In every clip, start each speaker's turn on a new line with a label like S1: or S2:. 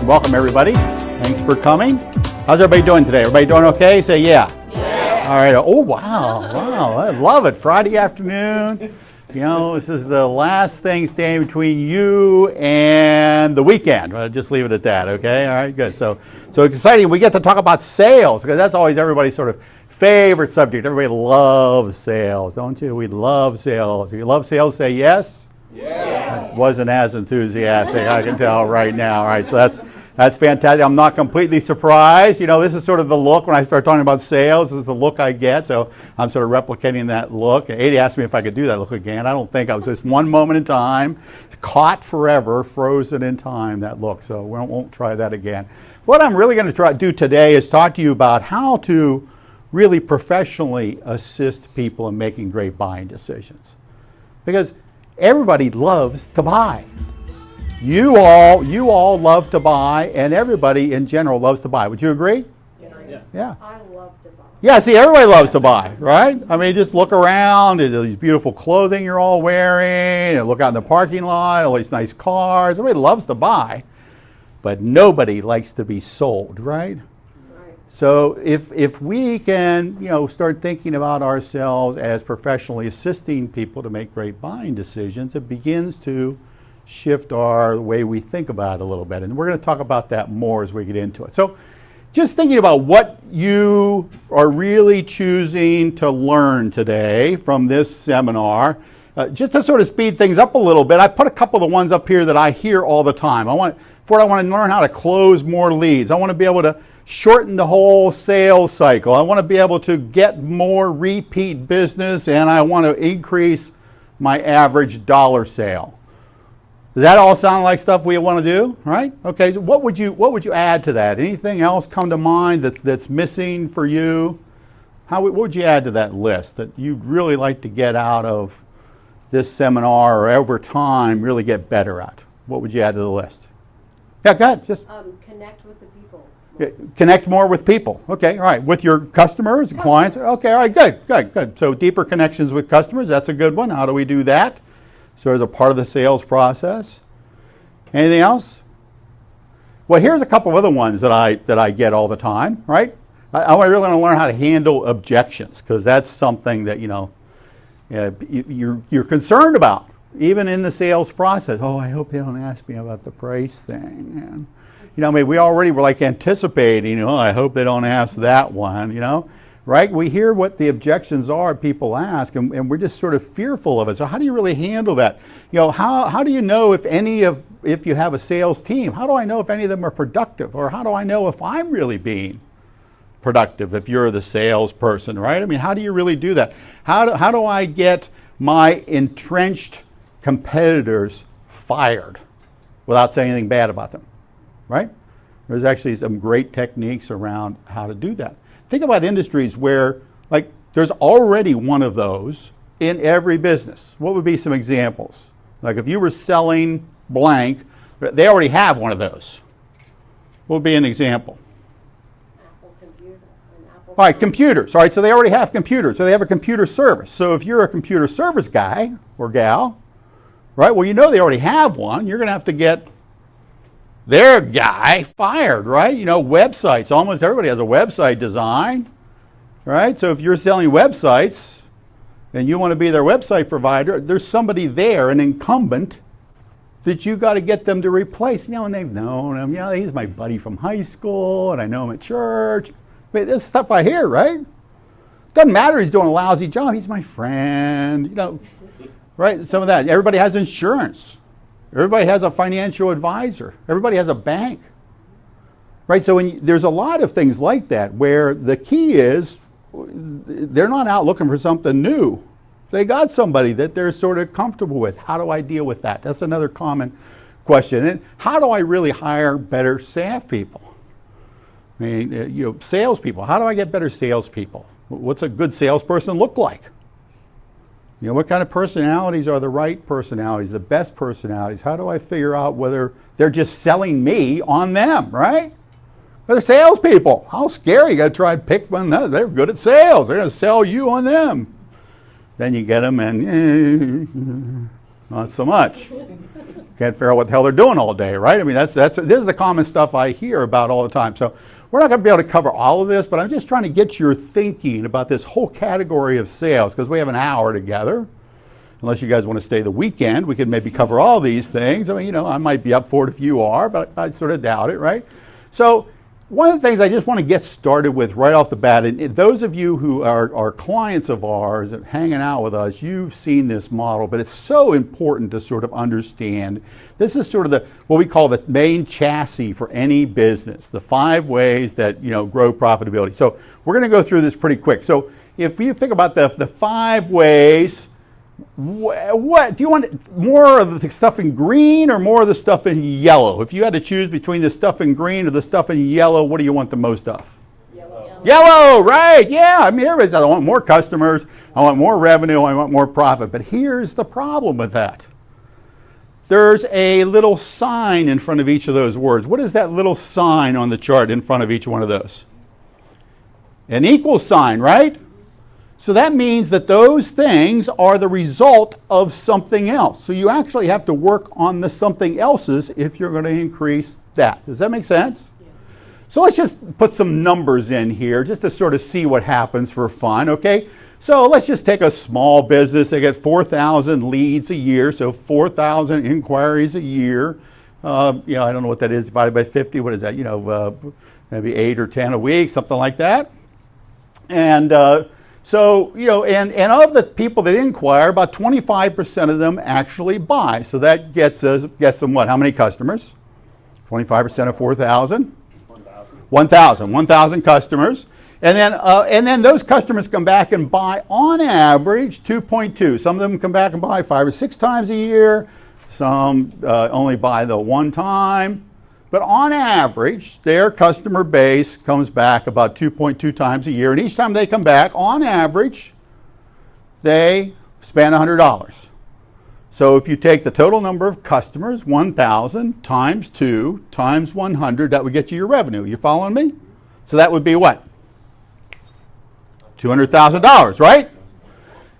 S1: Welcome, everybody. Thanks for coming. How's everybody doing today? Everybody doing okay? Say yeah. Yeah. All right. Oh, wow. I love it. Friday afternoon. You know, this is the last thing standing between you and the weekend. I'll just leave it at that, okay? All right, good. So exciting. We get to talk about sales, because that's always everybody's sort of favorite subject. Everybody loves sales, don't you? We love sales. If you love sales, say yes. Yes. Wasn't as enthusiastic, I can tell right now. All right, so that's fantastic. I'm not completely surprised. You know, this is sort of the look when I start talking about sales. This is the look I get, so I'm sort of replicating that look. Adi asked me if I could do that look again. I don't think. I was just one moment in time, caught forever, frozen in time, that look. So we won't try that again. What I'm really going to do today is talk to you about how to really professionally assist people in making great buying decisions. Because everybody loves to buy. You all love to buy, and everybody in general loves to buy. Would you agree?
S2: Yes.
S1: Yeah.
S2: I love to buy.
S1: Yeah, see, everybody loves to buy, right? I mean, just look around at these beautiful clothing you're all wearing, and look out in the parking lot, all these nice cars. Everybody loves to buy, but nobody likes to be sold, right? So if we can, you know, start thinking about ourselves as professionally assisting people to make great buying decisions, it begins to shift the way we think about it a little bit. And we're going to talk about that more as we get into it. So just thinking about what you are really choosing to learn today from this seminar, just to sort of speed things up a little bit, I put a couple of the ones up here that I hear all the time. I want to learn how to close more leads. I want to be able to shorten the whole sales cycle. I want to be able to get more repeat business, and I want to increase my average dollar sale. Does that all sound like stuff we want to do, right? Okay, so what would you add to that? Anything else come to mind that's missing for you? What would you add to that list that you'd really like to get out of this seminar, or over time really get better at? What would you add to the list? Yeah, go ahead. Just
S2: connect with the people.
S1: Connect more with people. Okay, all right. With your customers, clients. Okay, all right, good. So deeper connections with customers, that's a good one. How do we do that? So as a part of the sales process. Anything else? Well, here's a couple of other ones that I get all the time, right? I really want to learn how to handle objections, because that's something that, you know, you're concerned about, even in the sales process. Oh, I hope they don't ask me about the price thing. And, you know, I mean, we already were like anticipating, you know, I hope they don't ask that one, you know, right? We hear what the objections are people ask, and we're just sort of fearful of it. So how do you really handle that? You know, how do you know if you have a sales team, how do I know if any of them are productive? Or how do I know if I'm really being productive if you're the salesperson, right? I mean, how do you really do that? How do I get my entrenched competitors fired without saying anything bad about them? Right? There's actually some great techniques around how to do that. Think about industries where, like, there's already one of those in every business. What would be some examples? Like if you were selling blank, they already have one of those. What would be an example?
S2: Apple computer.
S1: All right, computers. All right, so they already have computers. So they have a computer service. So if you're a computer service guy or gal, right, well, you know they already have one. You're going to have to get their guy fired, right? You know, websites. Almost everybody has a website design, right? So if you're selling websites and you want to be their website provider, there's somebody there, an incumbent, that you got to get them to replace. You know, and they've known him. You know, he's my buddy from high school, and I know him at church. I mean, this stuff I hear, right? Doesn't matter he's doing a lousy job. He's my friend, you know, right? Some of that. Everybody has insurance. Everybody has a financial advisor. Everybody has a bank, right? So there's a lot of things like that where the key is they're not out looking for something new. They got somebody that they're sort of comfortable with. How do I deal with that? That's another common question. And how do I really hire better staff people? I mean, you know, salespeople. How do I get better salespeople? What's a good salesperson look like? You know, what kind of personalities are the right personalities, the best personalities? How do I figure out whether they're just selling me on them, right? They're salespeople. How scary. You got to try and pick one. They're good at sales. They're going to sell you on them. Then you get them and, Not so much. Can't figure out what the hell they're doing all day, right? I mean, this is the common stuff I hear about all the time. So we're not going to be able to cover all of this, but I'm just trying to get your thinking about this whole category of sales, because we have an hour together. Unless you guys want to stay the weekend, we could maybe cover all these things. I mean, you know, I might be up for it if you are, but I sort of doubt it, right? So one of the things I just want to get started with right off the bat, and those of you who are clients of ours and hanging out with us, you've seen this model, but it's so important to sort of understand. This is sort of what we call the main chassis for any business, the 5 ways that, you know, grow profitability. So we're going to go through this pretty quick. So if you think about the 5 ways, what do you want, more of the stuff in green or more of the stuff in yellow? If you had to choose between the stuff in green or the stuff in yellow, what do you want the most of?
S2: Yellow.
S1: Yellow, right? Yeah, I mean, everybody says, I want more customers, I want more revenue, I want more profit. But here's the problem with that. There's a little sign in front of each of those words. What is that little sign on the chart in front of each one of those? An equal sign, right? So that means that those things are the result of something else. So you actually have to work on the something else's if you're going to increase that. Does that make sense? Yes. So let's just put some numbers in here just to sort of see what happens for fun, okay? So let's just take a small business. They get 4,000 leads a year, so 4,000 inquiries a year. I don't know what that is divided by 50. What is that? Maybe 8 or 10 a week, something like that. And so, and of the people that inquire, about 25% of them actually buy. So that gets them what? How many customers? 25% of 4,000? 1,000 customers. And then those customers come back and buy, on average, 2.2. Some of them come back and buy 5 or 6 times a year. Some only buy the one time. But on average, their customer base comes back about 2.2 times a year. And each time they come back, on average, they spend $100. So if you take the total number of customers, 1,000 times 2 times 100, that would get you your revenue. You following me? So that would be what? $200,000, right?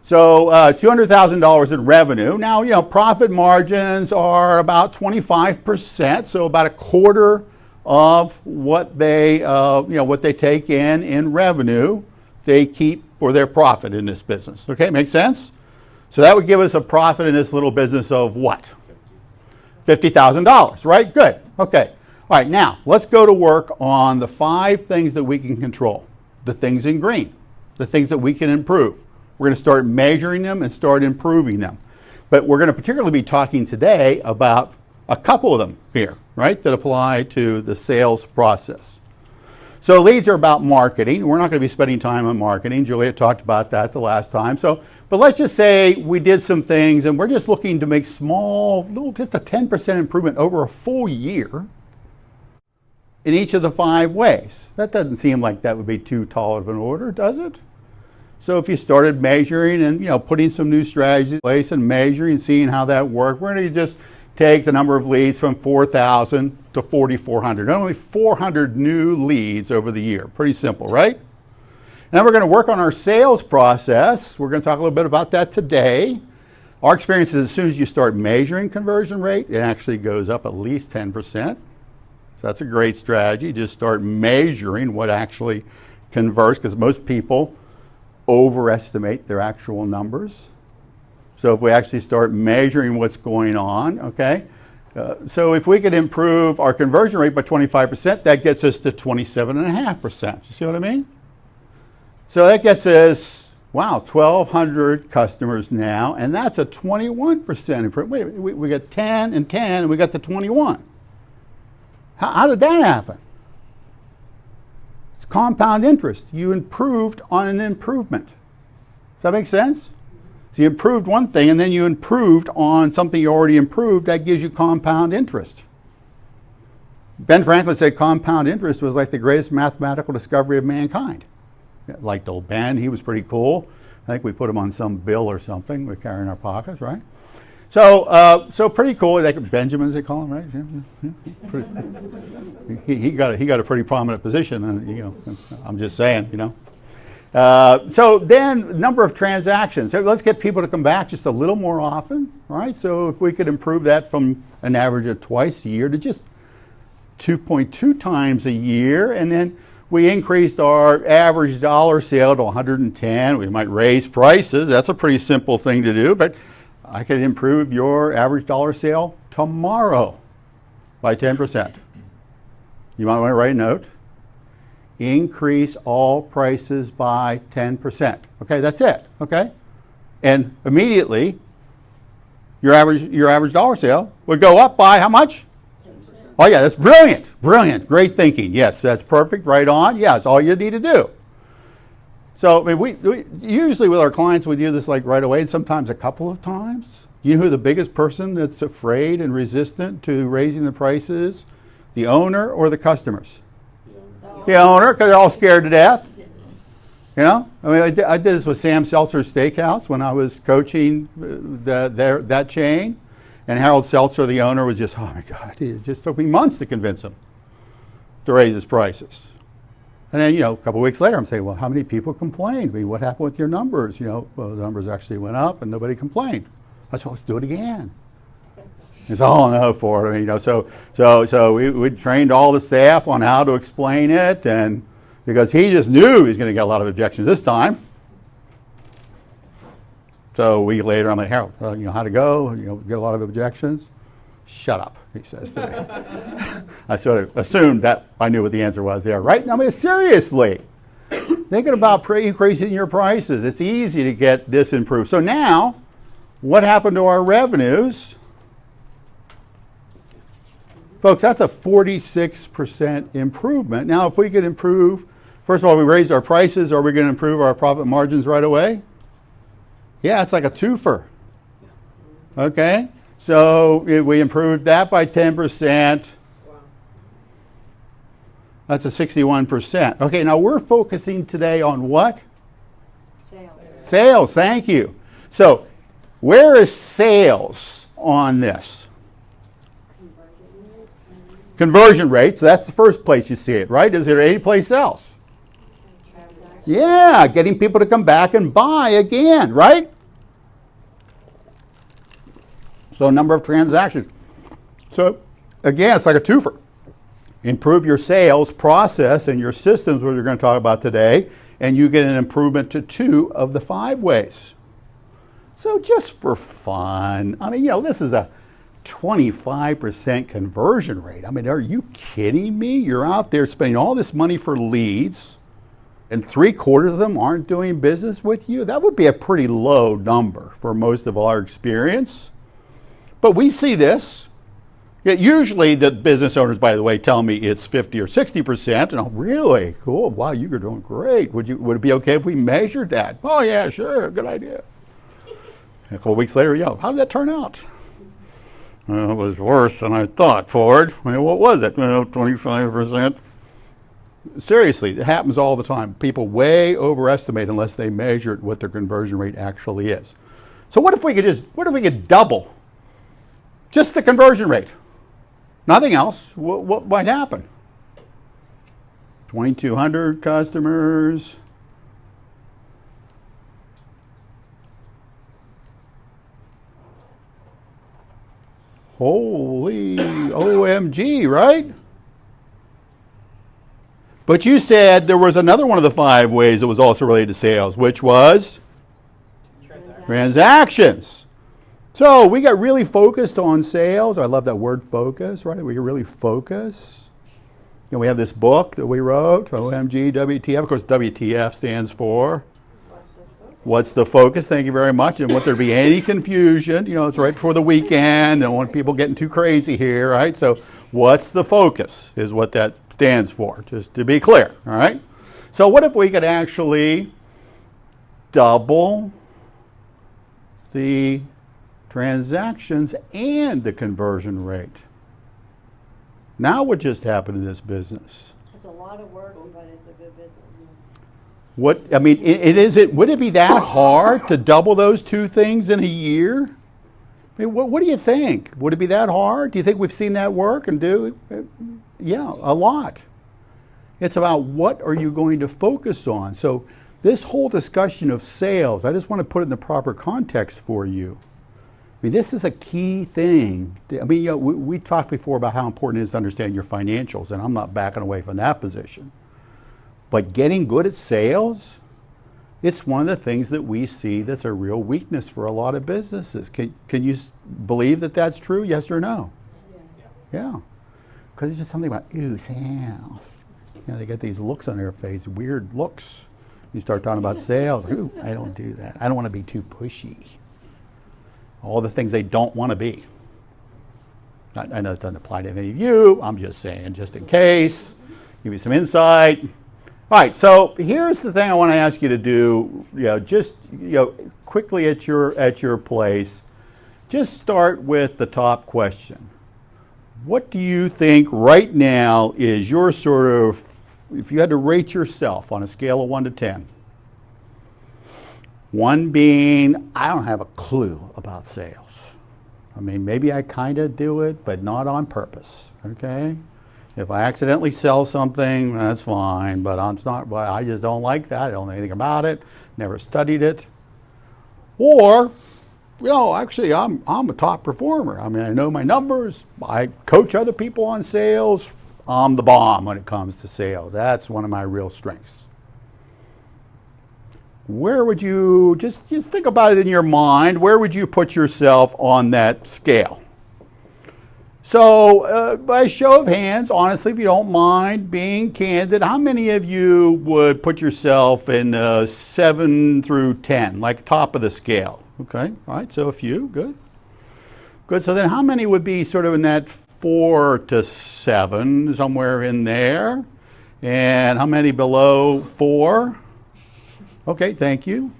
S1: So $200,000 in revenue. Now, profit margins are about 25%, so about a quarter of what they, what they take in revenue, they keep for their profit in this business. Okay, make sense? So that would give us a profit in this little business of what? $50,000, right? Good. Okay. All right, now let's go to work on the 5 things that we can control, the things in green, the things that we can improve. We're going to start measuring them and start improving them. But we're going to particularly be talking today about a couple of them here, right, that apply to the sales process. So leads are about marketing. We're not going to be spending time on marketing. Julia talked about that the last time. But let's just say we did some things and we're just looking to make just a 10% improvement over a full year in each of the 5 ways. That doesn't seem like that would be too tall of an order, does it? So if you started measuring and putting some new strategies in place and measuring and seeing how that worked, we're going to just take the number of leads from 4,000 to 4,400. Only 400 new leads over the year. Pretty simple, right? Now we're going to work on our sales process. We're going to talk a little bit about that today. Our experience is as soon as you start measuring conversion rate, it actually goes up at least 10%. So that's a great strategy. Just start measuring what actually converts, because most people overestimate their actual numbers. So if we actually start measuring what's going on, okay? So if we could improve our conversion rate by 25%, that gets us to 27.5%. You see what I mean? So that gets us, wow, 1,200 customers now, and that's a 21% improvement. Wait, we got 10 and 10, and we got the 21. How did that happen? Compound interest. You improved on an improvement. Does that make sense? So you improved one thing and then you improved on something you already improved. That gives you compound interest. Ben Franklin said compound interest was like the greatest mathematical discovery of mankind. I liked old Ben. He was pretty cool. I think we put him on some bill or something we carry in our pockets, right? So pretty cool. Like Benjamin, as they call him, right? Yeah. He got a pretty prominent position, and I'm just saying, So then, number of transactions. So let's get people to come back just a little more often, right? So if we could improve that from an average of twice a year to just 2.2 times a year, and then we increased our average dollar sale to 110. We might raise prices. That's a pretty simple thing to do, but I could improve your average dollar sale tomorrow by 10%. You might want to write a note. Increase all prices by 10%. Okay, that's it. Okay, and immediately your average dollar sale would go up by how much?
S2: 10%.
S1: Oh yeah, that's brilliant, brilliant, great thinking. Yes, that's perfect. Right on. Yeah, that's all you need to do. So I mean, we usually with our clients we do this like right away, and sometimes a couple of times. You know who the biggest person that's afraid and resistant to raising the prices? The owner or the customers? The owner, because they're all scared to death. You know, I mean, I did this with Sam Seltzer's Steakhouse when I was coaching that chain, and Harold Seltzer, the owner, was just, oh my God, it just took me months to convince him to raise his prices. And then, you know, a couple of weeks later, I'm saying, well, how many people complained? I mean, what happened with your numbers? You know, well, the numbers actually went up, and nobody complained. I said, let's do it again. It's all no for it. I mean, you know, so we trained all the staff on how to explain it, and because he just knew he was going to get a lot of objections this time. So a week later, I'm like, Harold, you know how to go? You know, get a lot of objections. Shut up, he says to me. I sort of assumed that I knew what the answer was there, right? I mean, seriously, thinking about increasing your prices, it's easy to get this improved. So now, what happened to our revenues? Folks, that's a 46% improvement. Now, if we could improve, first of all, we raised our prices. Are we going to improve our profit margins right away? Yeah, it's like a twofer. Okay, so if we improved that by 10%.
S2: Wow.
S1: That's a 61%. Okay, now we're focusing today on what?
S2: Sales.
S1: Sales, thank you. So, where is sales on this? Conversion rate, so that's the first place you see it, right? Is there any place else? Yeah, getting people to come back and buy again, right? So number of transactions. So again, it's like a twofer. Improve your sales process and your systems, what we're going to talk about today, and you get an improvement to 2 of the 5 ways. So just for fun, I mean, you know, this is a 25% conversion rate. I mean, are you kidding me? You're out there spending all this money for leads, and 3/4 of them aren't doing business with you. That would be a pretty low number for most of our experience. But we see this. Yet usually the business owners, by the way, tell me it's 50 or 60%. And I'm really cool. Wow, you're doing great. Would it be okay if we measured that? Oh yeah, sure, good idea. And a couple weeks later, how did that turn out? Well, it was worse than I thought, Ford. I mean, what was it? 25%. Seriously, it happens all the time. People way overestimate unless they measure what their conversion rate actually is. So what if we could double just the conversion rate? Nothing else. What might happen? 2,200 customers. Holy OMG, right? But you said there was another one of the 5 ways that was also related to sales, which was transactions. So we got really focused on sales. I love that word focus, right? We really focus. You know, we have this book that we wrote, OMG, WTF. Of course, WTF stands for what's the focus? Thank you very much. And won't there be any confusion? You know, it's right before the weekend. I don't want people getting too crazy here, right? So what's the focus is what that stands for, just to be clear, all right? So what if we could actually double the transactions and the conversion rate? Now what just happened in this business?
S2: It's a lot of work, but it's a good business.
S1: Would it be that hard to double those 2 things in a year? I mean, what do you think? Would it be that hard? Do you think we've seen that work and do? Yeah, a lot. It's about what are you going to focus on. So this whole discussion of sales, I just want to put it in the proper context for you. I mean, this is a key thing. I mean, we talked before about how important it is to understand your financials, and I'm not backing away from that position. But getting good at sales, it's one of the things that we see that's a real weakness for a lot of businesses. Can you believe that that's true? Yes or no?
S2: Yes.
S1: Yeah. Because it's just something about, ooh, sales. They get these looks on their face, weird looks. You start talking about sales. Ooh, I don't do that. I don't want to be too pushy. All the things they don't want to be. I know it doesn't apply to any of you. I'm just saying, just in case. Give you some insight. All right, so here's the thing I want to ask you to do. Just quickly at your place. Just start with the top question. What do you think right now is your sort of, if you had to rate yourself on a scale of 1 to 10, 1 being, I don't have a clue about sales. I mean, maybe I kind of do it, but not on purpose, okay? If I accidentally sell something, that's fine, but I just don't like that. I don't know anything about it, never studied it. Or, actually, I'm a top performer. I mean, I know my numbers. I coach other people on sales. I'm the bomb when it comes to sales. That's one of my real strengths. Where would you, just think about it in your mind, where would you put yourself on that scale? So, by a show of hands, honestly, if you don't mind being candid, how many of you would put yourself in 7 through 10, like top of the scale? Okay, all right, so a few, good. Good, so then how many would be sort of in that 4 to 7, somewhere in there? And how many below 4? Okay, thank you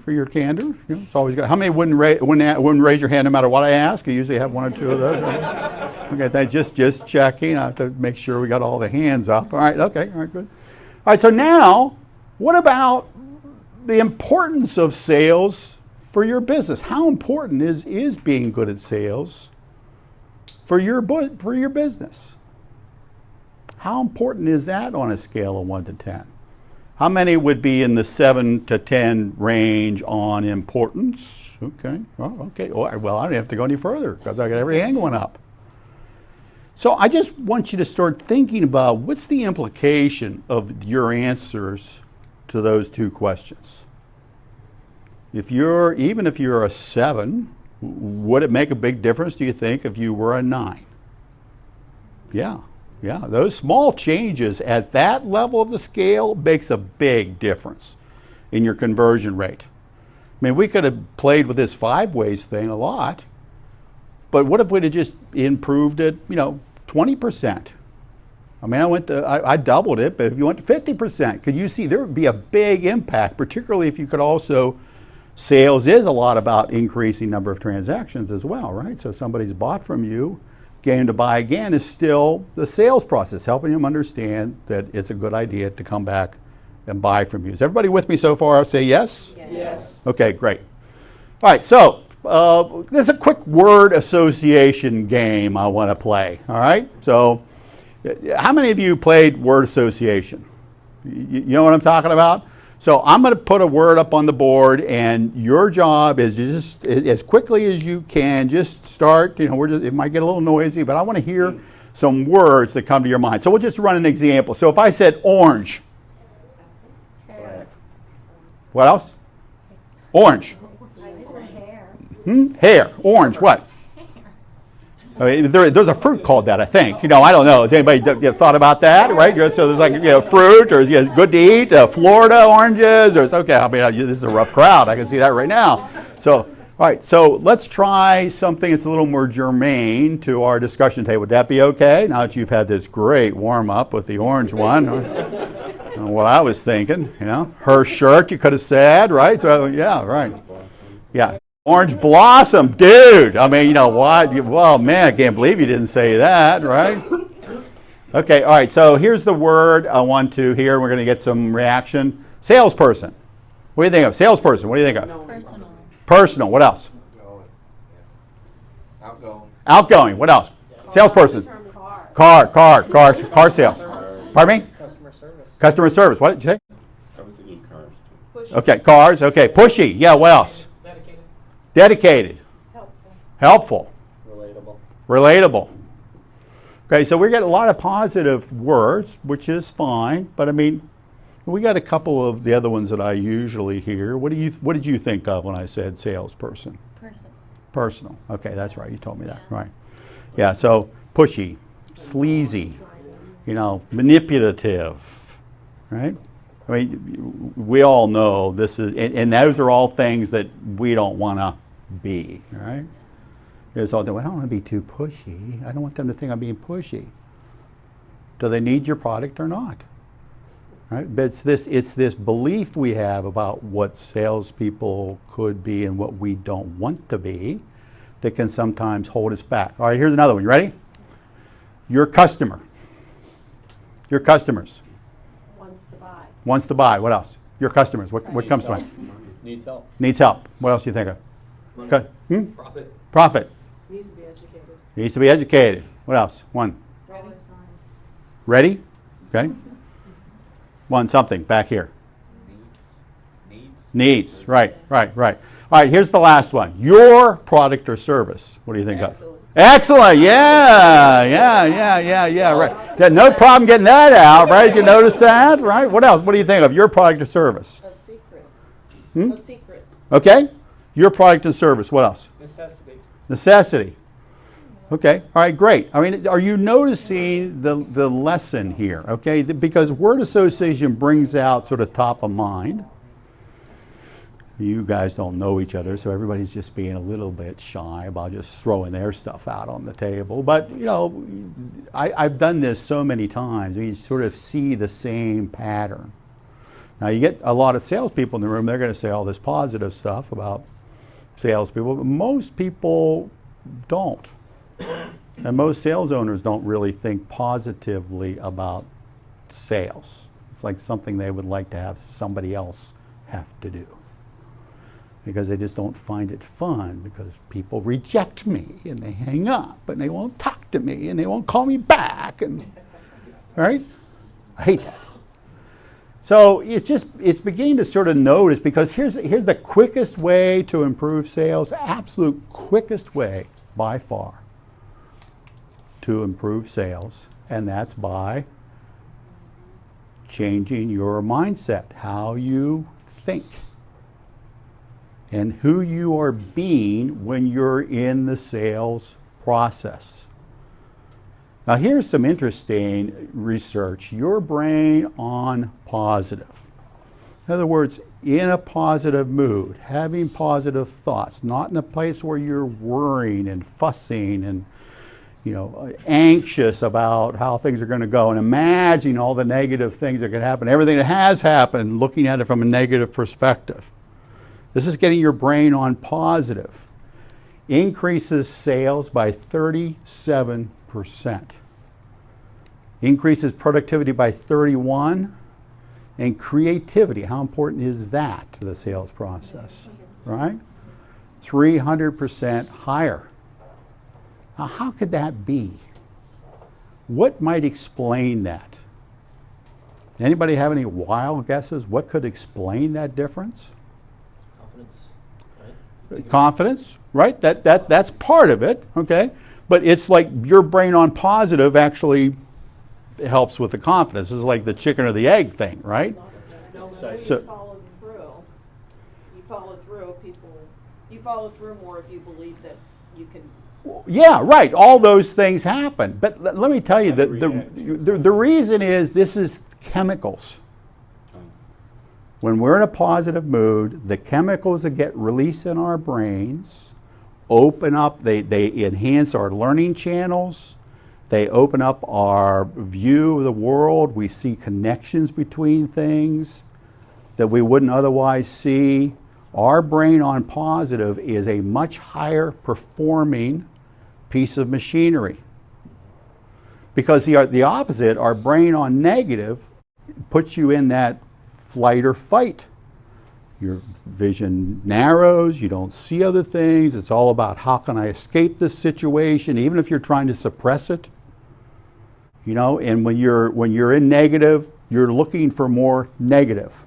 S1: for your candor. It's always good. How many wouldn't raise your hand no matter what I ask? I usually have 1 or 2 of those. Okay, just checking. I have to make sure we got all the hands up. All right, okay, all right, good. All right, so now, what about the importance of sales for your business? How important is being good at sales for your business? How important is that on a scale of 1 to 10? How many would be in the 7 to 10 range on importance? Okay, okay. Well, I don't have to go any further because I got every hand going up. So I just want you to start thinking about what's the implication of your answers to those 2 questions. Even if you're a 7, would it make a big difference, do you think, if you were a 9? Yeah, those small changes at that level of the scale makes a big difference in your conversion rate. I mean, we could have played with this 5 ways thing a lot, but what if we'd have just improved it, 20%? I mean, I doubled it, but if you went to 50%, could you see there would be a big impact, particularly if you could also, sales is a lot about increasing number of transactions as well, right? So somebody's bought from you, getting to buy again is still the sales process, helping them understand that it's a good idea to come back and buy from you. Is everybody with me so far? I'll say yes?
S2: Yes.
S1: Okay, great. All right, so there's a quick word association game I want to play, all right? So how many of you played word association? You know what I'm talking about? So I'm going to put a word up on the board, and your job is just as quickly as you can, just start. It might get a little noisy, but I want to hear some words that come to your mind. So we'll just run an example. So if I said orange.
S2: Hair.
S1: What else? Orange.
S2: Hair.
S1: Hair. Orange. What? I mean, there's a fruit called that, I think. I don't know. Has anybody thought about that, right? So there's like, fruit, or good to eat, Florida oranges, or okay. I mean, this is a rough crowd. I can see that right now. So, all right. So let's try something that's a little more germane to our discussion table. Would that be okay? Now that you've had this great warm up with the orange one, what I was thinking, her shirt, you could have said, right? So yeah, right. Yeah. Orange blossom, dude. I mean, what? Well, man, I can't believe you didn't say that, right? Okay, all right, so here's the word I want to hear. We're going to get some reaction. Salesperson. What do you think of? Salesperson, what do you think of?
S2: Personal.
S1: Personal, what else?
S3: Outgoing.
S1: Outgoing, what else? Salesperson. Car sales. Pardon me?
S3: Customer service.
S1: Customer service, what did you say?
S3: I was thinking cars.
S1: Okay, cars. Okay, pushy. Yeah, what else?
S3: Dedicated.
S1: Dedicated.
S2: Helpful.
S1: Helpful.
S3: Relatable.
S1: Relatable. Okay, so we get a lot of positive words, which is fine, but I mean, we got a couple of the other ones that I usually hear. What did you think of when I said salesperson?
S2: Person.
S1: Personal. Okay, that's right. You told me that. Right. Yeah, so pushy, sleazy, manipulative, right? I mean, we all know this is, and those are all things that we don't want to be, right? It's all, I don't want to be too pushy. I don't want them to think I'm being pushy. Do they need your product or not? Right? But it's this belief we have about what salespeople could be and what we don't want to be that can sometimes hold us back. All right, here's another one. You ready? Your customer. Your customers.
S2: Wants to buy.
S1: Wants to buy. What else? Your customers. What comes to mind?
S3: Needs help.
S1: Needs help. What else do you think of?
S3: Money.
S1: Okay.
S3: Profit.
S1: Profit.
S4: Needs to be educated.
S1: Needs to be educated. What else? One.
S2: Ready?
S1: Ready? Okay. One something back here. Needs. Right. All right, here's the last one. Your product or service. What do you think of? Excellent. Yeah, right. Yeah, no problem getting that out, right? Did you notice that? Right? What else? What do you think of? Your product or service?
S4: A secret.
S1: Hmm?
S4: A secret.
S1: Okay. Your product and service. What else?
S3: Necessity.
S1: Necessity. Okay. All right, great. I mean, are you noticing the lesson here? Okay, because word association brings out sort of top of mind. You guys don't know each other, so everybody's just being a little bit shy about just throwing their stuff out on the table. But, I've done this so many times. You sort of see the same pattern. Now, you get a lot of salespeople in the room, they're going to say all this positive stuff about salespeople, but most people don't. And most sales owners don't really think positively about sales. It's like something they would like to have somebody else have to do, because they just don't find it fun, because people reject me and they hang up and they won't talk to me and they won't call me back, and right? I hate that. So it's beginning to sort of notice, because here's the quickest way to improve sales, absolute quickest way by far to improve sales, and that's by changing your mindset, how you think, and who you are being when you're in the sales process. Now, here's some interesting research. Your brain on positive. In other words, in a positive mood, having positive thoughts, not in a place where you're worrying and fussing and anxious about how things are going to go and imagining all the negative things that could happen, everything that has happened, looking at it from a negative perspective. This is getting your brain on positive. Increases sales by 37%. Increases productivity by 31%. And creativity, how important is that to the sales process, right? 300% higher. Now, how could that be? What might explain that? Anybody have any wild guesses? What could explain that difference? Confidence, right? That's part of it, okay? But it's like your brain on positive actually helps with the confidence. It's like the chicken or the egg thing, right?
S4: No, but
S3: So-
S4: when
S1: So-
S4: you follow through more if you believe that you can.
S1: Yeah, right. All those things happen. But let me tell you, the reason is this is chemicals. When we're in a positive mood, the chemicals that get released in our brains open up, they enhance our learning channels, they open up our view of the world, we see connections between things that we wouldn't otherwise see. Our brain on positive is a much higher performing piece of machinery. Because the opposite, our brain on negative, puts you in that flight or fight. Your vision narrows, you don't see other things. It's all about how can I escape this situation, even if you're trying to suppress it. And when you're in negative, you're looking for more negative.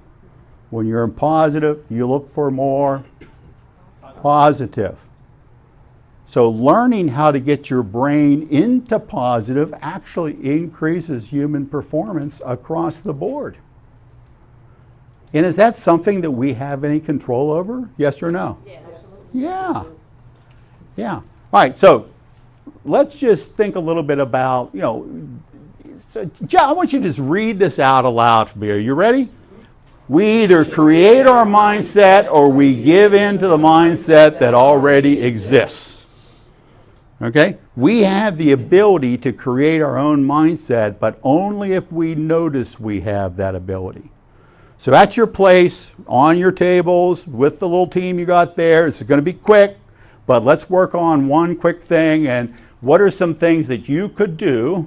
S1: When you're in positive, you look for more positive. So learning how to get your brain into positive actually increases human performance across the board. And is that something that we have any control over? Yes or no?
S2: Yes.
S1: Yeah. Yeah. All right, so let's just think a little bit about, so, John, I want you to just read this out aloud for me. Are you ready? We either create our mindset or we give in to the mindset that already exists. Okay? We have the ability to create our own mindset, but only if we notice we have that ability. So at your place, on your tables, with the little team you got there, it's going to be quick, but let's work on one quick thing. And what are some things that you could do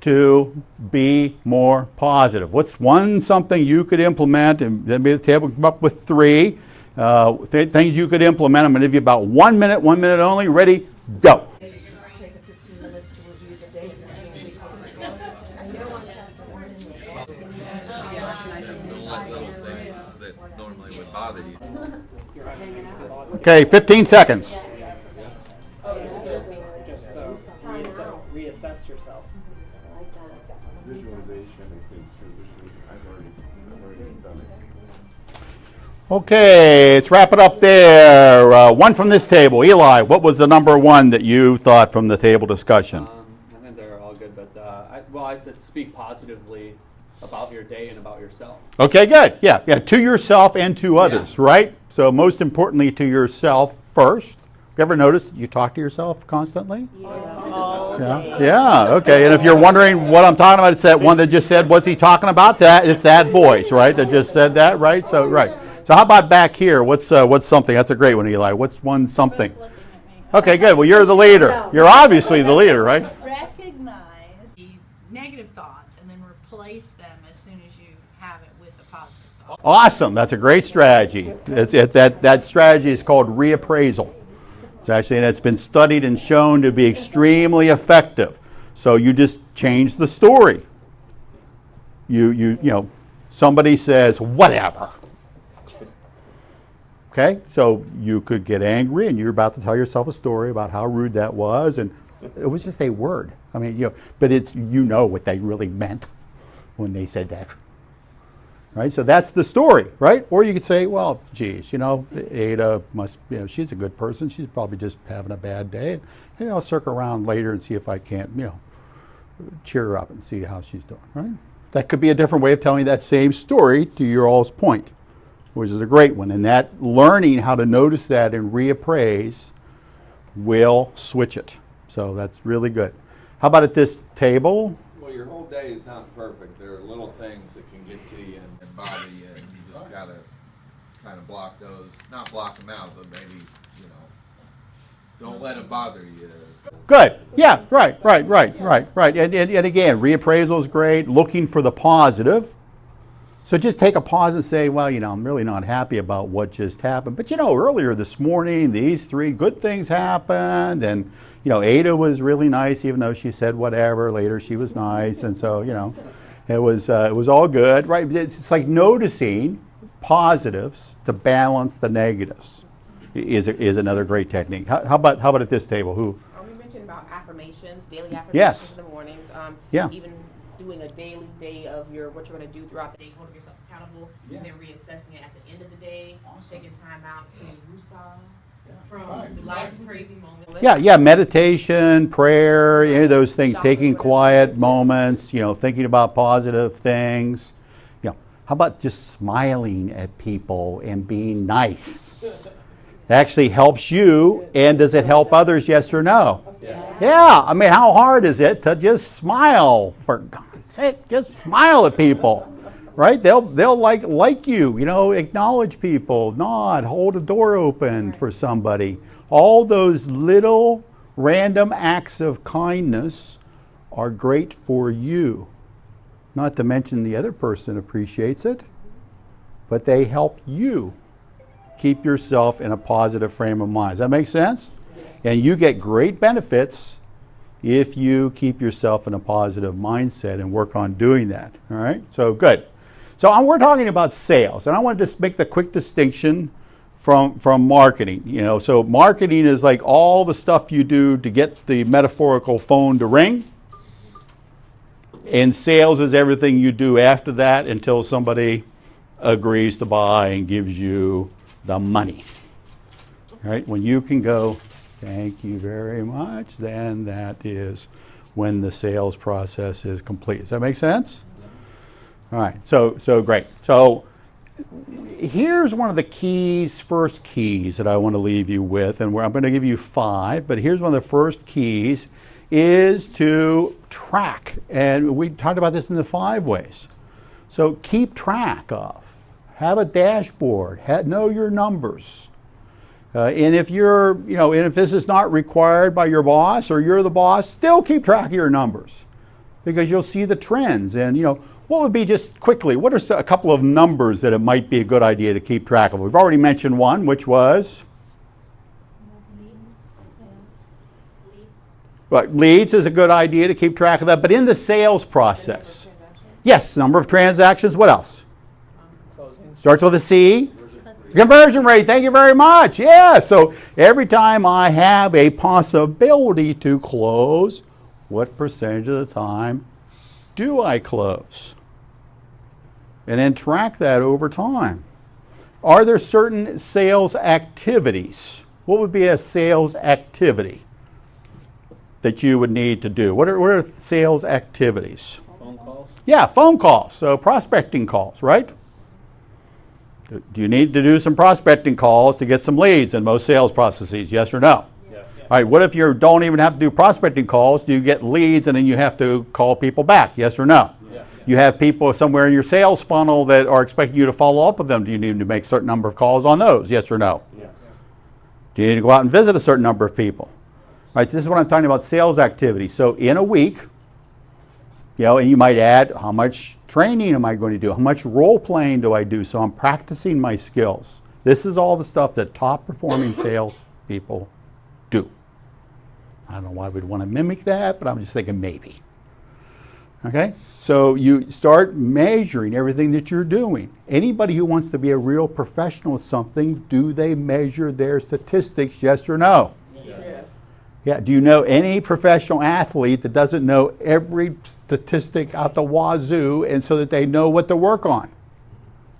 S1: to be more positive? What's something you could implement? And then maybe the table come up with 3 things you could implement. I'm going to give you about 1 minute only. Ready? Go.
S4: Take a 15 minutes to review the day.
S3: Little things that normally would bother you.
S1: Okay, 15 seconds.
S5: Just reassess yourself.
S6: Visualization, I think, too. I've already done it.
S1: Okay, let's wrap it up there. One from this table. Eli, what was the number 1 that you thought from the table discussion?
S5: I think they're all good, but I said speak positively about your day and about yourself.
S1: Okay, good. Yeah, to yourself and to others, right? So most importantly, to yourself first. You ever noticed you talk to yourself constantly? Yeah, okay. And if you're wondering what I'm talking about, it's that one that just said, what's he talking about? It's that voice, right? That just said that, right? So, right. So how about back here? What's something? That's a great one, Eli. What's one something? Okay, good. Well, you're the leader. You're obviously the leader, right?
S7: Recognize the negative thoughts and then replace them as soon as you have it with a positive thought.
S1: Awesome. That's a great strategy. That strategy is called reappraisal. And it's been studied and shown to be extremely effective. So you just change the story. Somebody says, whatever. Okay, so you could get angry and you're about to tell yourself a story about how rude that was, and it was just a word. I mean, but it's what they really meant when they said that. Right, so that's the story, right? Or you could say, well, geez, Ada must, she's a good person. She's probably just having a bad day. Hey, I'll circle around later and see if I can't, cheer her up and see how she's doing, right? That could be a different way of telling that same story to your all's point, which is a great one. And that learning how to notice that and reappraise will switch it. So that's really good. How about at this table?
S3: Well, your whole day is not perfect. There are little things that can get to you and bother you, and you just gotta kind of block those. Not block them out, but maybe don't let it bother you.
S1: Good. Yeah. Right. And again, reappraisal is great. Looking for the positive. So just take a pause and say, well, I'm really not happy about what just happened. But earlier this morning, these 3 good things happened, and Ada was really nice, even though she said whatever. Later, she was nice, and so it was all good, right? It's like noticing positives to balance the negatives is another great technique. How about at this table? Who?
S8: We mentioned about affirmations, daily affirmations
S1: Yes.
S8: in the mornings.
S1: Yeah.
S8: Even doing a daily day of what you're going to do throughout the day, holding yourself accountable, and then reassessing it at the end of the day, taking time out to woosah from life's crazy moments.
S1: Yeah, meditation, prayer, any of those things, taking quiet moments, thinking about positive things. How about just smiling at people and being nice? It actually helps you, and does it help others, yes or no? Yeah, I mean, how hard is it to just smile, for God's sake? Just smile at people, right? They'll like you, acknowledge people, nod, hold a door open for somebody. All those little random acts of kindness are great for you. Not to mention the other person appreciates it, but they help you keep yourself in a positive frame of mind. Does that make sense? And you get great benefits if you keep yourself in a positive mindset and work on doing that. All right? So good. So we're talking about sales, and I want to just make the quick distinction from marketing. You know, so marketing is like all the stuff you do to get the metaphorical phone to ring, and sales is everything you do after that until somebody agrees to buy and gives you the money. Right? When you can go, thank you very much, then that is when the sales process is complete. Does that make sense? All right, so great. So here's one of the keys, first keys that I want to leave you with, and I'm going to give you 5, but here's one of the first keys is to track. And we talked about this in the 5 ways. So keep track of, have a dashboard, know your numbers. And if you're, you know, and if this is not required by your boss or you're the boss, still keep track of your numbers because you'll see the trends. And, you know, what would be just quickly, what are a couple of numbers that it might be a good idea to keep track of? We've already mentioned one, which was? Right, leads is a good idea to keep track of that, but in the sales process. Yes, number of transactions, what else? Starts with a C. Conversion rate, thank you very much. Yeah, so every time I have a possibility to close, what percentage of the time do I close? And then track that over time. Are there certain sales activities? What would be a sales activity that you would need to do? What are sales activities?
S5: Phone calls?
S1: Yeah, phone calls, so prospecting calls, right? Do you need to do some prospecting calls to get some leads in most sales processes, yes or no?
S5: Yeah.
S1: All right, what if you don't even have to do prospecting calls? Do you get leads and then you have to call people back, yes or no?
S5: Yeah.
S1: You have people somewhere in your sales funnel that are expecting you to follow up with them. Do you need to make a certain number of calls on those, yes or no?
S5: Yeah.
S1: Do you need to go out and visit a certain number of people? All right, so this is what I'm talking about, sales activity. So in a week, you know, and you might add, how much training am I going to do? How much role playing do I do? So I'm practicing my skills. This is all the stuff that top performing sales people do. I don't know why we'd want to mimic that, but I'm just thinking maybe. Okay? So you start measuring everything that you're doing. Anybody who wants to be a real professional at something, do they measure their statistics, yes or no?
S5: Yes.
S1: Yeah, do you know any professional athlete that doesn't know every statistic out the wazoo and so that they know what to work on?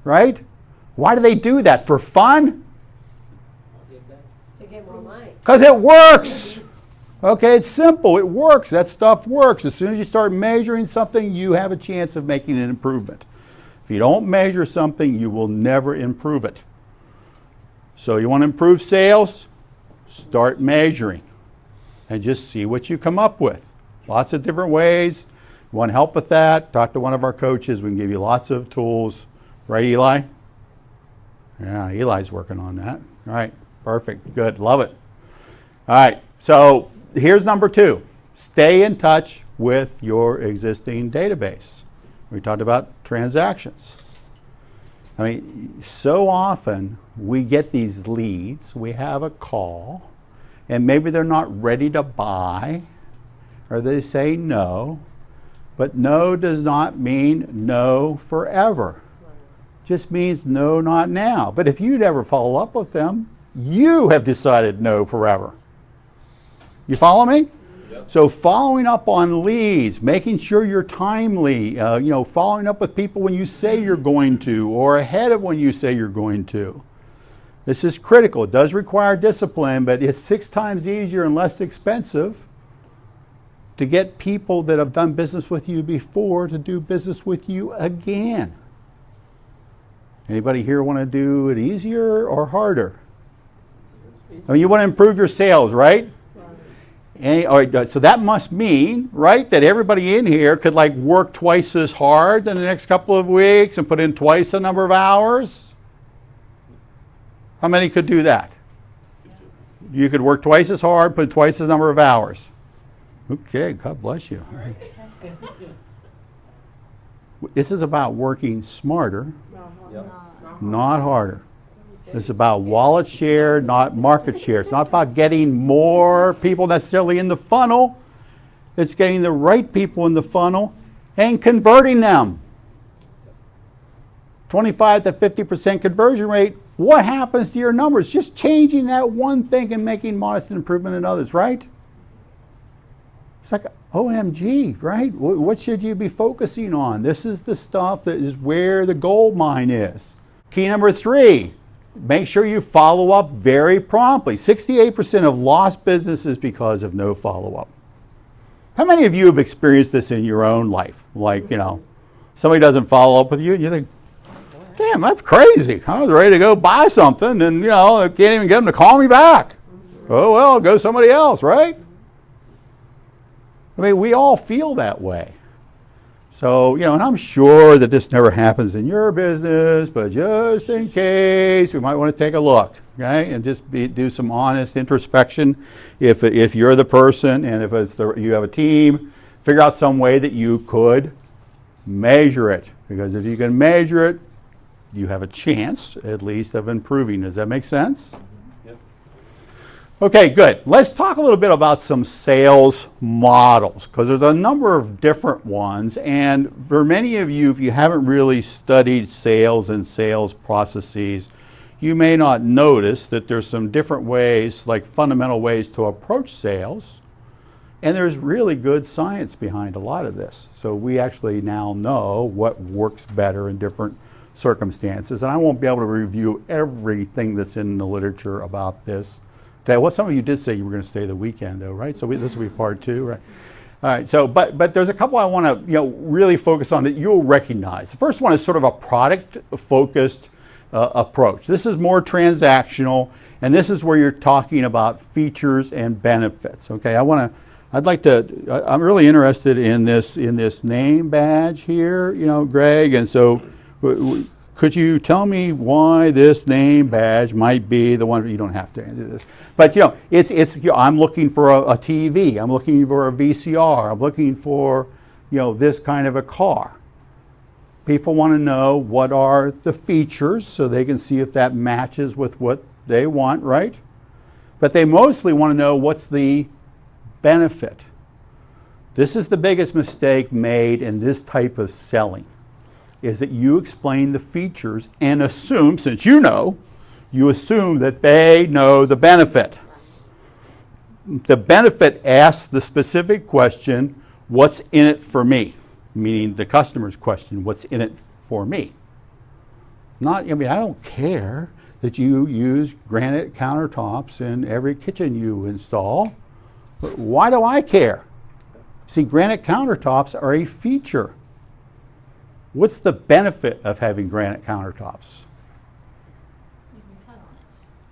S1: Right? Why do they do that? For fun?
S2: To get more money.
S1: Because it works. Okay, it's simple. It works. That stuff works. As soon as you start measuring something, you have a chance of making an improvement. If you don't measure something, you will never improve it. So you want to improve sales? Start measuring. And just see what you come up with. Lots of different ways. You want help with that? Talk to one of our coaches. We can give you lots of tools. Right, Eli? Yeah, Eli's working on that. All right, perfect, good, love it. All right, so here's number 2. Stay in touch with your existing database. We talked about transactions. I mean, so often we get these leads, we have a call, and maybe they're not ready to buy, or they say no, but no does not mean no forever. Just means no, not now. But if you never follow up with them, you have decided no forever. You follow me?
S5: Yep.
S1: So following up on leads, making sure you're timely, following up with people when you say you're going to, or ahead of when you say you're going to. This is critical. It does require discipline, but it's 6 times easier and less expensive to get people that have done business with you before to do business with you again. Anybody here want to do it easier or harder? I mean, you want to improve your sales, right? All right, so that must mean, right, that everybody in here could like work twice as hard in the next couple of weeks and put in twice the number of hours. How many could do that? You could work twice as hard, put twice the number of hours. Okay, God bless you. This is about working smarter, not harder. It's about wallet share, not market share. It's not about getting more people necessarily in the funnel. It's getting the right people in the funnel and converting them. 25 to 50% conversion rate, what happens to your numbers? Just changing that one thing and making modest improvement in others, right? It's like, OMG, right? What should you be focusing on? This is the stuff that is where the gold mine is. Key number 3, make sure you follow up very promptly. 68% of lost business is because of no follow-up. How many of you have experienced this in your own life? Like, somebody doesn't follow up with you and you think, damn, that's crazy. I was ready to go buy something and, I can't even get them to call me back. Oh, well, go somebody else, right? I mean, we all feel that way. So, and I'm sure that this never happens in your business, but just in case, we might want to take a look, okay? And just do some honest introspection. If you're the person and if you have a team, figure out some way that you could measure it. Because if you can measure it, you have a chance, at least, of improving. Does that make sense?
S5: Yep.
S1: Okay, good. Let's talk a little bit about some sales models, because there's a number of different ones. And for many of you, if you haven't really studied sales and sales processes, you may not notice that there's some different ways, like fundamental ways to approach sales. And there's really good science behind a lot of this. So we actually now know what works better in different circumstances. And I won't be able to review everything that's in the literature about this. Well, some of you did say you were going to stay the weekend, though, right? So this will be part 2, right? All right. So, but there's a couple I want to really focus on that you'll recognize. The first one is sort of a product-focused approach. This is more transactional, and this is where you're talking about features and benefits. Okay. I'm really interested in this name badge here, Greg, and so. Could you tell me why this name badge might be the one? You don't have to do this, but I'm looking for a TV. I'm looking for a VCR. I'm looking for this kind of a car. People want to know what are the features so they can see if that matches with what they want, right? But they mostly want to know what's the benefit. This is the biggest mistake made in this type of selling. Is that you explain the features and assume, since you assume that they know the benefit. The benefit asks the specific question, what's in it for me? Meaning the customer's question, what's in it for me? I don't care that you use granite countertops in every kitchen you install. But why do I care? See, granite countertops are a feature. What's the benefit of having granite countertops?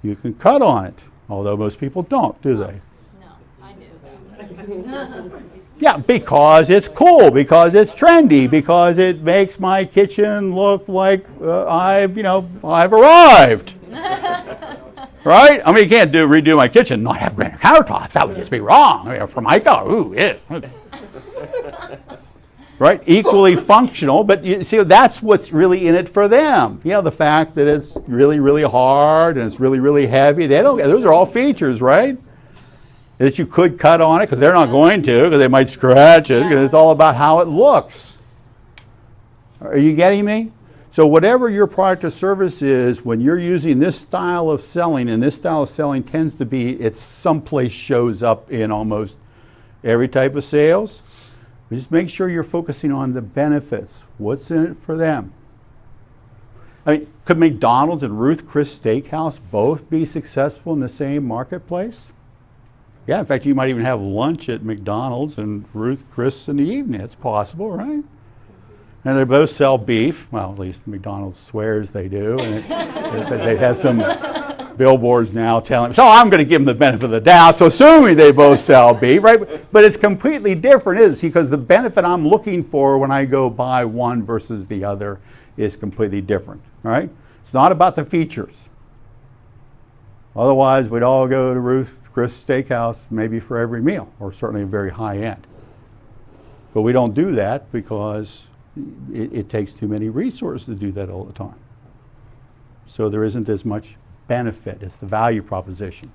S1: You can cut on it, although most people don't, do they?
S2: No, I do.
S1: Yeah, because it's cool, because it's trendy, because it makes my kitchen look like I've arrived. Right? I mean, you can't redo my kitchen and not have granite countertops. That would just be wrong. Formica, ooh, yeah. Right? Equally functional, but you see, that's what's really in it for them. The fact that it's really, really hard and it's really, really heavy. Those are all features, right? That you could cut on it, because they're not going to, because they might scratch it, because it's all about how it looks. Are you getting me? So whatever your product or service is, when you're using this style of selling, and this style of selling tends to be, it's someplace shows up in almost every type of sales. Just make sure you're focusing on the benefits. What's in it for them? I mean, could McDonald's and Ruth Chris Steakhouse both be successful in the same marketplace? Yeah, in fact, you might even have lunch at McDonald's and Ruth Chris in the evening. It's possible, right? And they both sell beef. Well, at least McDonald's swears they do. And they have some billboards now telling them, so I'm going to give them the benefit of the doubt, so assuming they both sell beef, right? But it's completely different, isn't it? Because the benefit I'm looking for when I go buy one versus the other is completely different, right? It's not about the features. Otherwise, we'd all go to Ruth Chris Steakhouse maybe for every meal, or certainly very high end. But we don't do that because it takes too many resources to do that all the time. So there isn't as much benefit. It's the value proposition.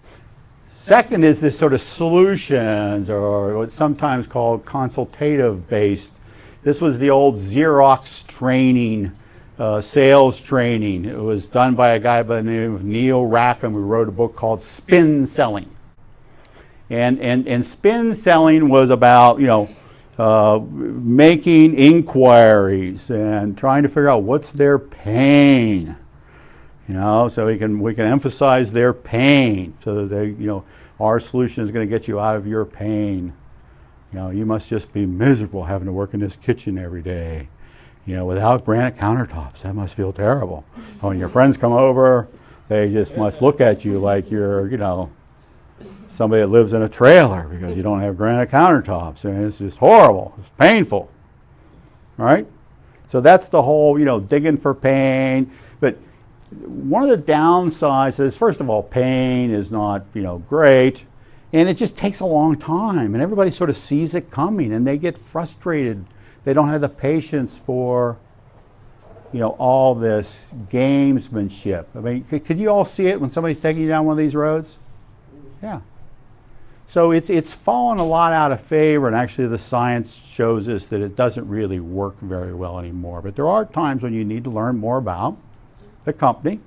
S1: Second is this sort of solutions, or what's sometimes called consultative based. This was the old Xerox training sales training. It was done by a guy by the name of Neil Rackham, who wrote a book called Spin Selling. And spin selling was about, making inquiries and trying to figure out what's their pain. So we can emphasize their pain so that they, our solution is going to get you out of your pain. You must just be miserable having to work in this kitchen every day. Without granite countertops, that must feel terrible. When your friends come over, they just must look at you like you're, somebody that lives in a trailer because you don't have granite countertops. And it's just horrible. It's painful. Right? So that's the whole, digging for pain. But one of the downsides is, first of all, pain is not, great. And it just takes a long time. And everybody sort of sees it coming and they get frustrated. They don't have the patience for, all this gamesmanship. I mean, could you all see it when somebody's taking you down one of these roads? Yeah. So it's fallen a lot out of favor, and actually the science shows us that it doesn't really work very well anymore. But there are times when you need to learn more about the company.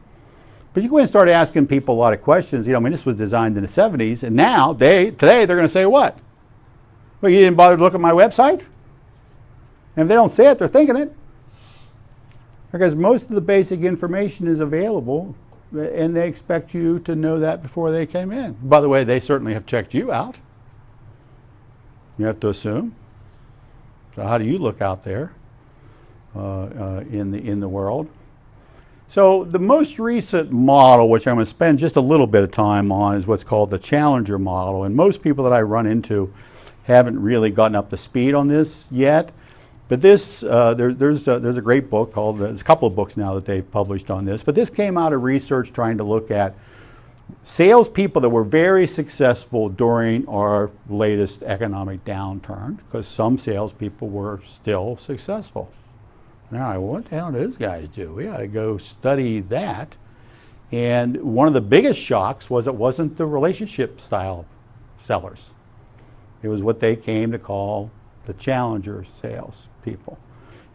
S1: But you go in and start asking people a lot of questions. This was designed in the 70s, and now today they're going to say what? Well, you didn't bother to look at my website? And if they don't say it, they're thinking it. Because most of the basic information is available, and they expect you to know that before they came in. By the way, they certainly have checked you out. You have to assume. So how do you look out there in the world? So the most recent model, which I'm going to spend just a little bit of time on, is what's called the Challenger model. And most people that I run into haven't really gotten up to speed on this yet. But this, there's a great book called, there's a couple of books now that they've published on this, but this came out of research trying to look at salespeople that were very successful during our latest economic downturn, because some salespeople were still successful. Now, what the hell do those guys do? We ought to go study that. And one of the biggest shocks was it wasn't the relationship style sellers. It was what they came to call the challenger sales people.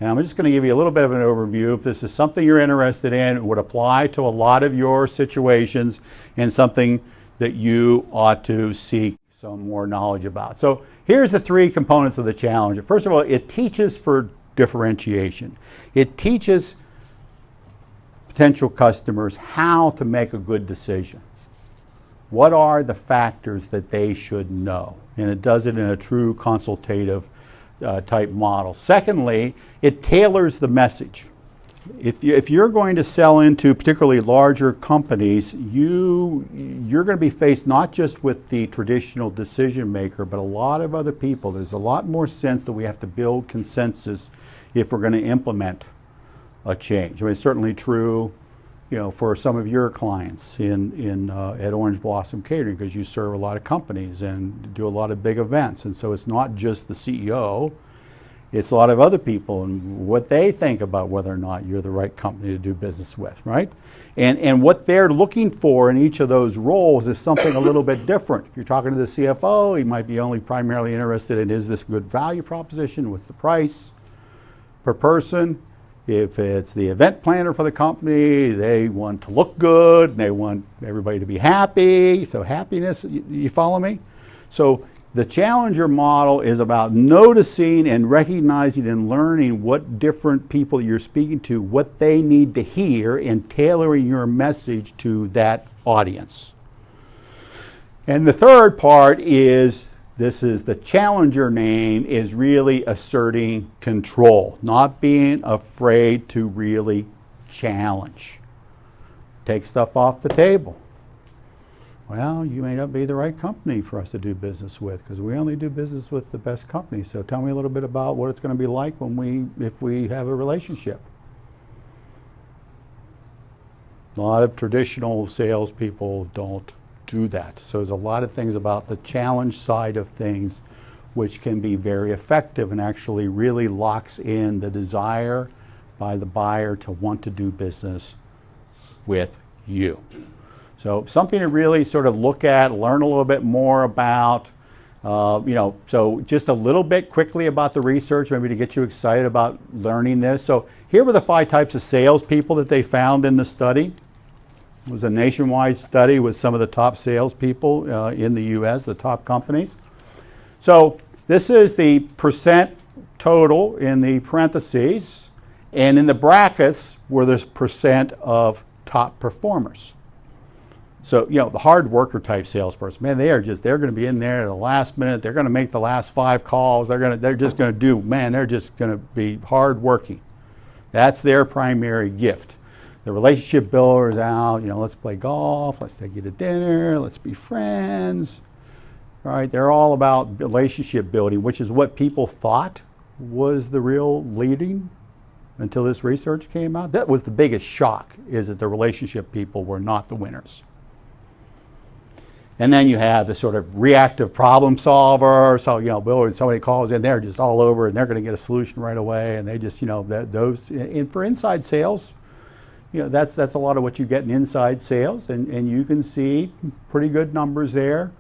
S1: And I'm just going to give you a little bit of an overview. If this is something you're interested in, it would apply to a lot of your situations and something that you ought to seek some more knowledge about. So here's the three components of the challenger. First of all, it teaches for differentiation. It teaches potential customers how to make a good decision. What are the factors that they should know? And it does it in a true consultative type model. Secondly, it tailors the message. If you're going to sell into particularly larger companies, you're going to be faced not just with the traditional decision maker, but a lot of other people. There's a lot more sense that we have to build consensus if we're going to implement a change. I mean, it's certainly true, for some of your clients at Orange Blossom Catering, because you serve a lot of companies and do a lot of big events. And so it's not just the CEO, it's a lot of other people and what they think about whether or not you're the right company to do business with, right? And what they're looking for in each of those roles is something a little bit different. If you're talking to the CFO, he might be only primarily interested in, is this good value proposition? What's the price per person? If it's the event planner for the company, they want to look good, and they want everybody to be happy. So happiness, you follow me? So the Challenger model is about noticing and recognizing and learning what different people you're speaking to, what they need to hear, and tailoring your message to that audience. And the third part is, this is the Challenger name, is really asserting control, not being afraid to really challenge. Take stuff off the table. Well, you may not be the right company for us to do business with, because we only do business with the best companies. So tell me a little bit about what it's going to be like if we have a relationship. A lot of traditional salespeople don't do that. So there's a lot of things about the challenge side of things which can be very effective and actually really locks in the desire by the buyer to want to do business with you. So something to really sort of look at, learn a little bit more about. So just a little bit quickly about the research, maybe to get you excited about learning this. So here were the 5 types of salespeople that they found in the study. It was a nationwide study with some of the top salespeople in the U.S., the top companies. So this is the percent total in the parentheses, and in the brackets were this percent of top performers. So, the hard worker type salesperson, man, they're going to be in there at the last minute. They're going to make the last 5 calls. They're just going to be hard working. That's their primary gift. The relationship builder is out, let's play golf, let's take you to dinner, let's be friends. Right? They're all about relationship building, which is what people thought was the real leading until this research came out. That was the biggest shock, is that the relationship people were not the winners. And then you have the sort of reactive problem solver. So, when somebody calls in, they're just all over and they're going to get a solution right away. And they just, those, and for inside sales, that's a lot of what you get in inside sales. And you can see pretty good numbers there.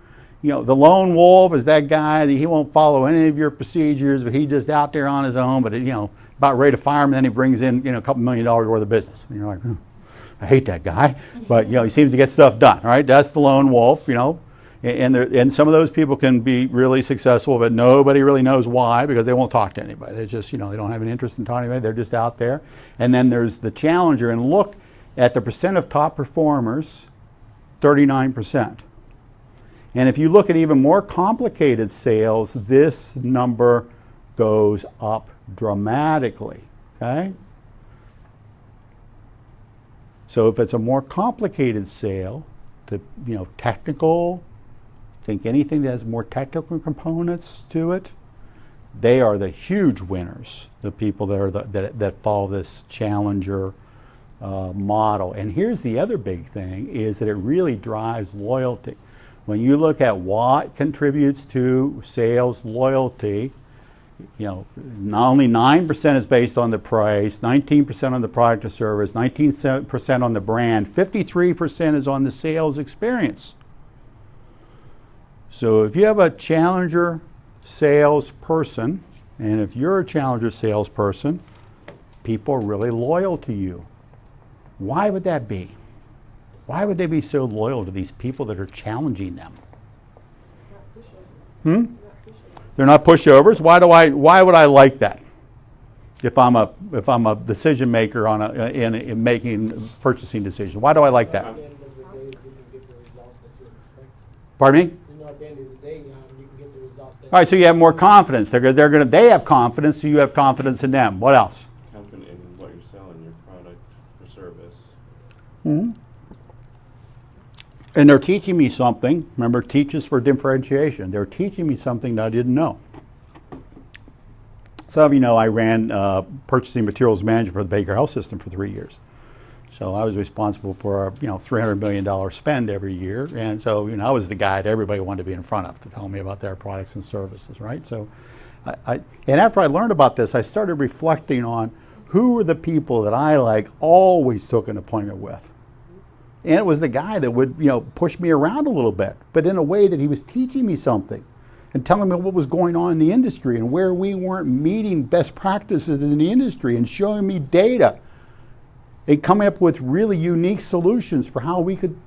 S1: The lone wolf is that guy that he won't follow any of your procedures, but he's just out there on his own, but, about ready to fire him, and then he brings in, a couple $1 million worth of business. And you're like, I hate that guy, but he seems to get stuff done, right? That's the lone wolf, and some of those people can be really successful, but nobody really knows why, because they won't talk to anybody. They just, they don't have an interest in talking to anybody. They're just out there. And then there's the challenger, and look at the percent of top performers, 39%. And if you look at even more complicated sales, this number goes up dramatically, okay? So if it's a more complicated sale, technical, think anything that has more technical components to it, they are the huge winners, the people that follow this challenger model. And here's the other big thing, is that it really drives loyalty. When you look at what contributes to sales loyalty, not only 9% is based on the price, 19% on the product or service, 19% on the brand, 53% is on the sales experience. So if you have a challenger salesperson, and if you're a challenger salesperson, people are really loyal to you. Why would that be? Why would they be so loyal to these people that are challenging them? They're not pushovers. Why would I like that? If I'm a decision maker in making purchasing decisions, why do I like that?
S9: At the end of the day, you can get the results that you expect.
S1: Pardon me?
S9: At the end of the day, you can get the results that.
S1: All right, so you have more confidence. They have confidence, so you have confidence in them. What else?
S6: Confident in what you're selling, your product or service.
S1: Mm-hmm. And they're teaching me something. Remember, teaches for differentiation. They're teaching me something that I didn't know. Some of you know I ran purchasing materials management for the Baker Health System for 3 years. So I was responsible for $300 million spend every year. And so I was the guy that everybody wanted to be in front of to tell me about their products and services, right? So and after I learned about this, I started reflecting on who were the people that I always took an appointment with. And it was the guy that would, push me around a little bit, but in a way that he was teaching me something and telling me what was going on in the industry and where we weren't meeting best practices in the industry and showing me data and coming up with really unique solutions for how we could,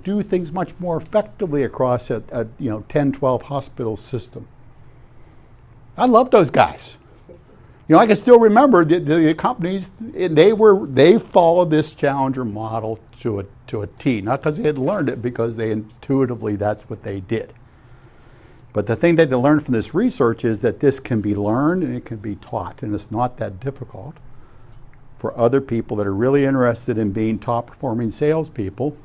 S1: do things much more effectively across a 10, 12 hospital system. I love those guys. I can still remember the companies, they followed this challenger model to a T, not because they had learned it, because they intuitively, that's what they did. But the thing that they learned from this research is that this can be learned and it can be taught, and it's not that difficult for other people that are really interested in being top performing salespeople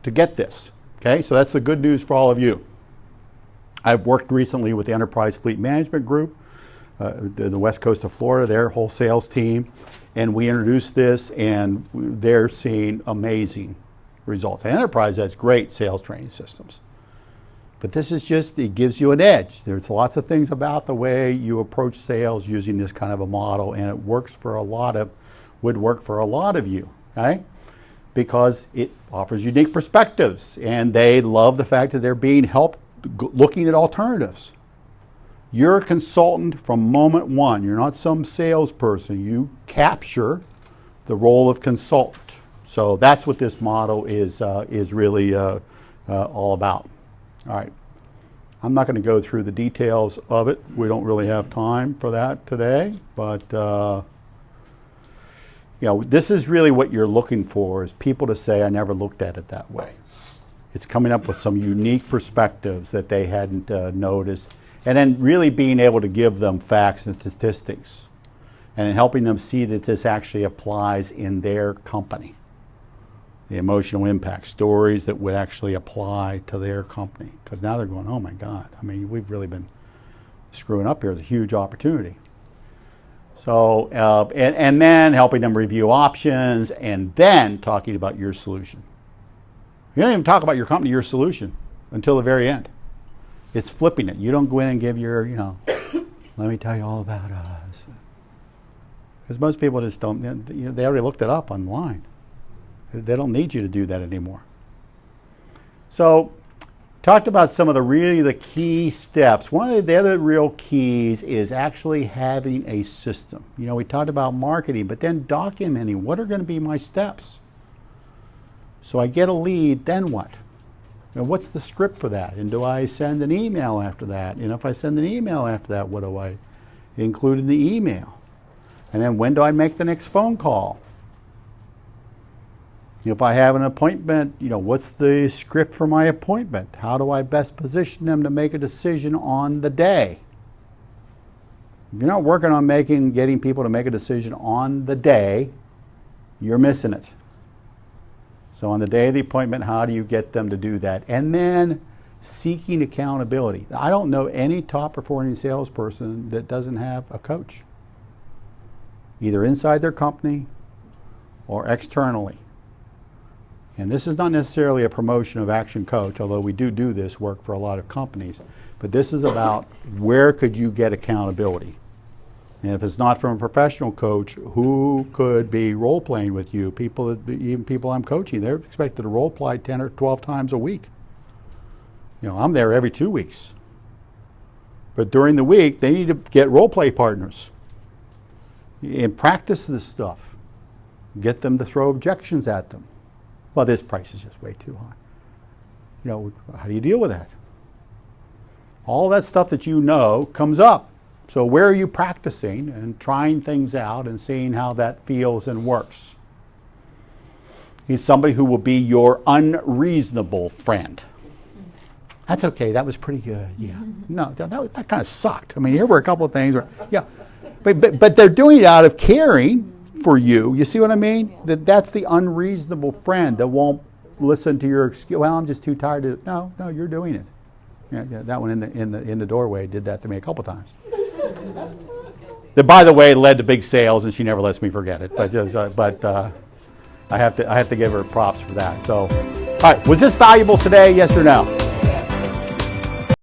S1: to get this. Okay, so that's the good news for all of you. I've worked recently with the Enterprise Fleet Management Group, the west coast of Florida, their whole sales team, and we introduced this, and they're seeing amazing results. And Enterprise has great sales training systems, but this is it gives you an edge. There's lots of things about the way you approach sales using this kind of a model, and it would work for a lot of you, okay? Because it offers unique perspectives, and they love the fact that they're being helped looking at alternatives. You're a consultant from moment one. You're not some salesperson. You capture the role of consultant. So that's what this model is really all about. All right. I'm not going to go through the details of it. We don't really have time for that today. But, this is really what you're looking for, is people to say, I never looked at it that way. It's coming up with some unique perspectives that they hadn't noticed. And then really being able to give them facts and statistics, and then helping them see that this actually applies in their company. The emotional impact stories that would actually apply to their company. Because now they're going, oh my God, I mean, we've really been screwing up here. It's a huge opportunity. So, and then helping them review options, and then talking about your solution. You don't even talk about your company, your solution, until the very end. It's flipping it. You don't go in and give your, let me tell you all about us. Because most people just don't, they already looked it up online. They don't need you to do that anymore. So, talked about some of the key steps. One of the other real keys is actually having a system. We talked about marketing, but then documenting what are going to be my steps. So I get a lead, then what? And what's the script for that? And do I send an email after that? And if I send an email after that, what do I include in the email? And then when do I make the next phone call? If I have an appointment, what's the script for my appointment? How do I best position them to make a decision on the day? If you're not working on getting people to make a decision on the day, you're missing it. So on the day of the appointment, how do you get them to do that? And then seeking accountability. I don't know any top performing salesperson that doesn't have a coach, either inside their company or externally. And this is not necessarily a promotion of Action Coach, although we do this work for a lot of companies. But this is about where could you get accountability? And if it's not from a professional coach, who could be role-playing with you? Even people I'm coaching, they're expected to role-play 10 or 12 times a week. I'm there every 2 weeks. But during the week, they need to get role-play partners and practice this stuff. Get them to throw objections at them. Well, this price is just way too high. How do you deal with that? All that stuff that comes up. So where are you practicing and trying things out and seeing how that feels and works? He's somebody who will be your unreasonable friend. That's okay. That was pretty good. Yeah. No, that kind of sucked. I mean, here were a couple of things. But they're doing it out of caring for you. You see what I mean? That's the unreasonable friend that won't listen to your excuse. Well, I'm just too tired to. No, you're doing it. Yeah, that one in the doorway did that to me a couple times. That, by the way, led to big sales, and she never lets me forget it. But I have to give her props for that. So, all right, was this valuable today? Yes or no?